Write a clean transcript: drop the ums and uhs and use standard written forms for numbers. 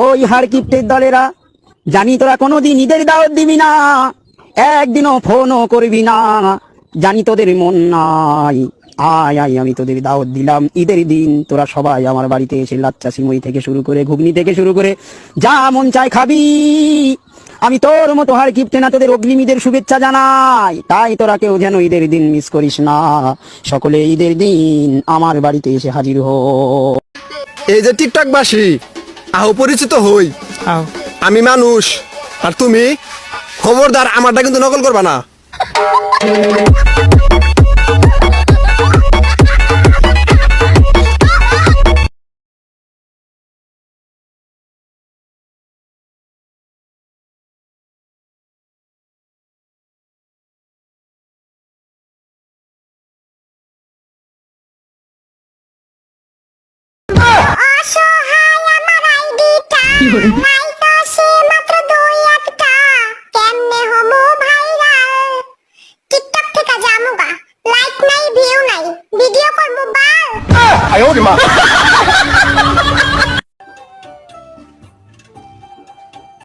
ওই হারকিপ্টের দলেরা, জানি তোরা কোনোদিন ঈদের দাওয়াত দিবি না, একদিনও ফোনও করবি না, জানি তোদের মন নাই। আয় আয়, আমি তোদের দাওয়াত দিলাম ঈদের দিন, তোরা সবাই আমার বাড়িতে এসে লাচ্চা সিমই থেকে শুরু করে ঘুগনি থেকে শুরু করে যা মন চায় খাবি। আমি তোর মতো হারকিপ্টে না, তোদের অগ্রিম ঈদের শুভেচ্ছা জানাই। তাই তোরা কেউ যেন ঈদের দিন মিস করিস না, সকলে ঈদের দিন আমার বাড়িতে এসে হাজির হো। এই যে টিকটক বাসী, আহো পরিচিত হই। আমি মানুষ আর তুমি, খবরদার আমারটা কিন্তু নকল করবা না। ভিডিও করবো 哎呦我的妈！